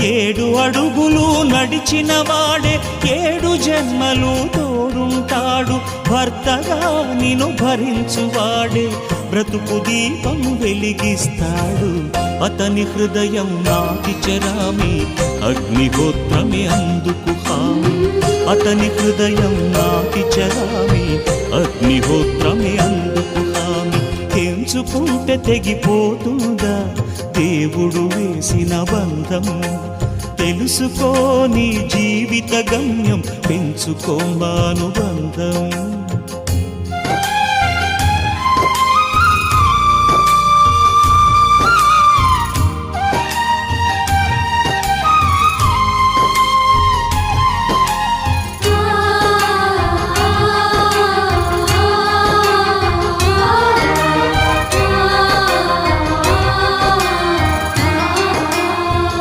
7 అడుగులు నడిచిన వాడే 7 జన్మలు తోడుంటాడు. భర్తగా నిన్ను భరించువాడే బ్రతుకు దీపం వెలిగిస్తాడు. అతని హృదయం నాటి చెరామి అగ్నిహోత్రమే అందుకు హామీ. అతని హృదయం నాటి చెరామి అగ్నిహోత్రమే అందుకు హామీ. తెంచుకుంటే తెగిపోతుందా దేవుడు వేసిన బంధం? తెలుసుకో నీ జీవిత గమ్యం, పెంచుకోమానుబంధం.